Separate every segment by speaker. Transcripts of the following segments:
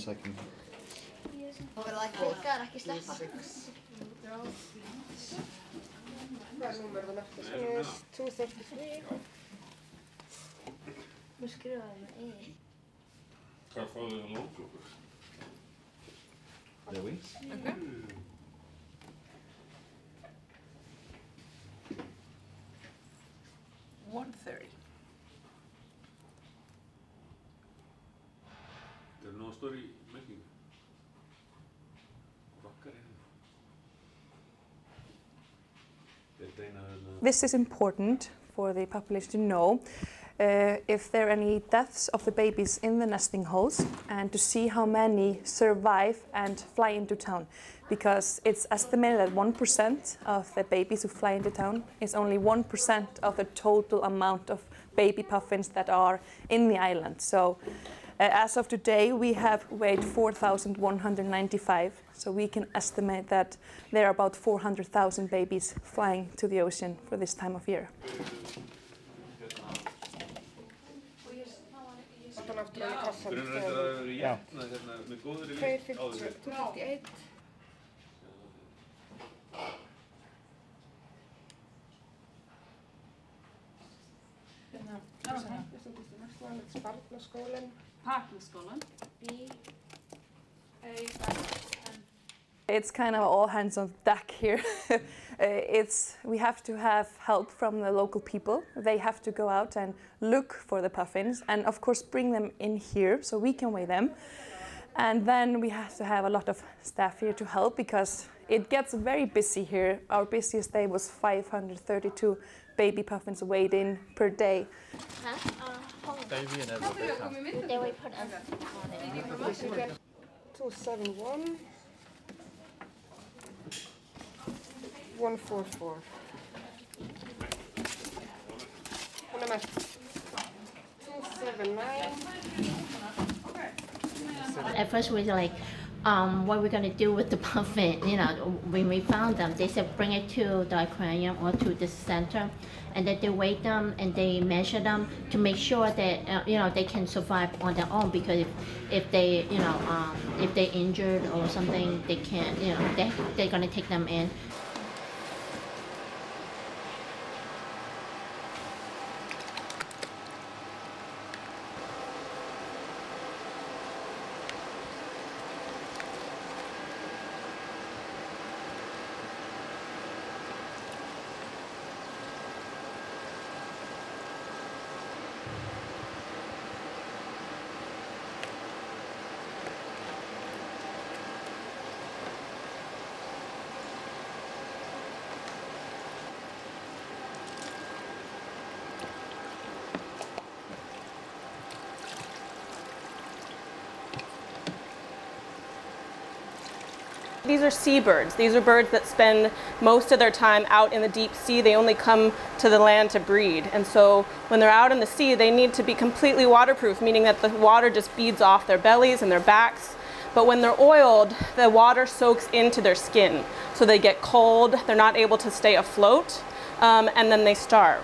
Speaker 1: second.
Speaker 2: There's 233.
Speaker 3: Vad skriver jag med
Speaker 4: Kan få en långklocka.
Speaker 1: The wings?
Speaker 2: Okay. $130.
Speaker 4: Det är någon story making.
Speaker 5: This is important for the population to know if there are any deaths of the babies in the nesting holes and to see how many survive and fly into town, because it's estimated that 1% of the babies who fly into town is only 1% of the total amount of baby puffins that are in the island. So as of today, we have weighed 4,195, so we can estimate that there are about 400,000 babies flying to the ocean for this time of year.
Speaker 1: Yeah.
Speaker 2: 258.
Speaker 5: It's kind of all hands on deck here. We have to have help from the local people. They have to go out and look for the puffins and of course bring them in here so we can weigh them. And then we have to have a lot of staff here to help because it gets very busy here. Our busiest day was 532 baby puffins weighed in per day.
Speaker 1: Baby and everything.
Speaker 3: They will put us on it.
Speaker 2: You get 271. 144. Nummer 279.
Speaker 3: At first we were like, what we're gonna do with the puffin? You know, when we found them, they said bring it to the aquarium or to the center, and then they weigh them and they measure them to make sure that you know, they can survive on their own. Because if they if they're injured or something, they can't. You know, they're gonna take them in.
Speaker 6: These are seabirds. These are birds that spend most of their time out in the deep sea. They only come to the land to breed. And so when they're out in the sea, they need to be completely waterproof, meaning that the water just beads off their bellies and their backs. But when they're oiled, the water soaks into their skin. So they get cold, they're not able to stay afloat, and then they starve.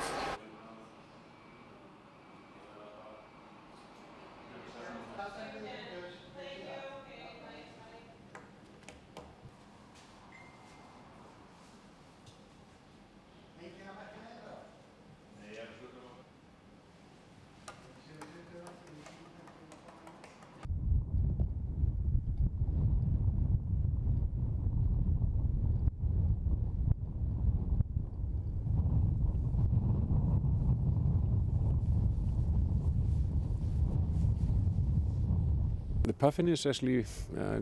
Speaker 4: The puffin is actually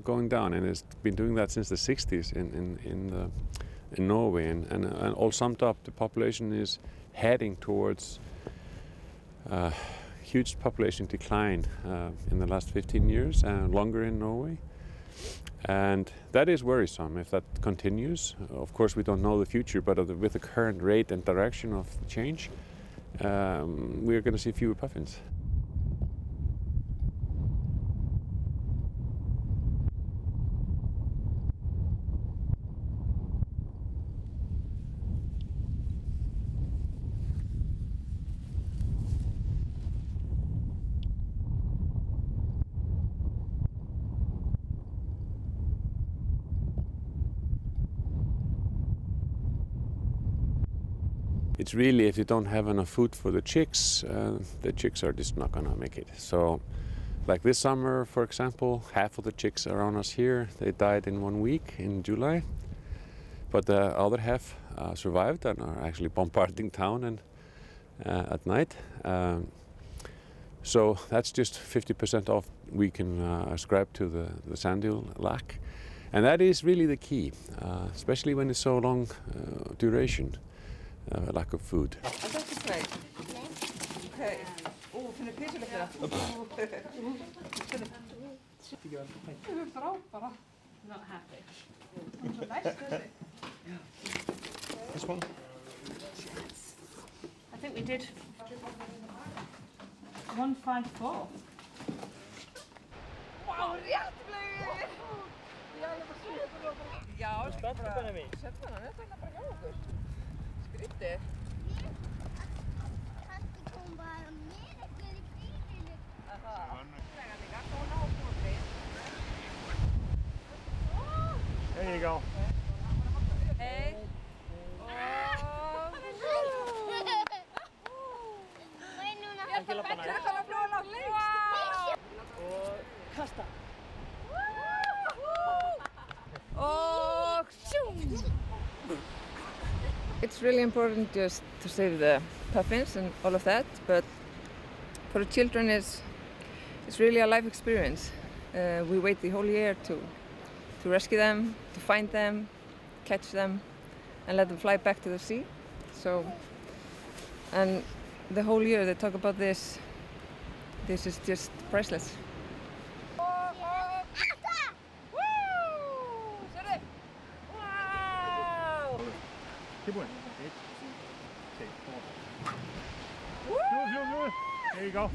Speaker 4: going down, and it's been doing that since the 60s in Norway, and all summed up, the population is heading towards huge population decline in the last 15 years and longer in Norway. And that is worrisome if that continues. Of course, we don't know the future, but with the current rate and direction of the change, we're going to see fewer puffins. It's really, if you don't have enough food for the chicks are just not gonna make it. So, like this summer, for example, half of the chicks around us here, they died in 1 week in July. But the other half survived and are actually bombarding town and at night. So that's just 50% off we can ascribe to the sand dune lack. And that is really the key, especially when it's so long duration, lack of food.
Speaker 2: Okay. Oh, finna písuleg það.
Speaker 1: Not happy.
Speaker 7: This one?
Speaker 1: I think we did 154.
Speaker 2: Wow, rétt bleið! Já, spenntur bara mig. Settu hana, þetta er bara hjá okkur. Skrítið.
Speaker 8: Kannski kom bara mér eitthvað í bílinu.
Speaker 2: Aha. Líka, hún á okkur.
Speaker 7: There you go.
Speaker 2: Hey.
Speaker 8: Ekki labba næst.
Speaker 2: Þetta var flóða langt lengst.
Speaker 7: Og kasta.
Speaker 2: Og sjúm. It's really important just to save the puffins and all of that, but for the children it's really a life experience. We wait the whole year to rescue them, to find them, catch them, and let them fly back to the sea. So, and the whole year they talk about this. This is just priceless.
Speaker 7: Keep going. 8, 6, 4. Good. There you go.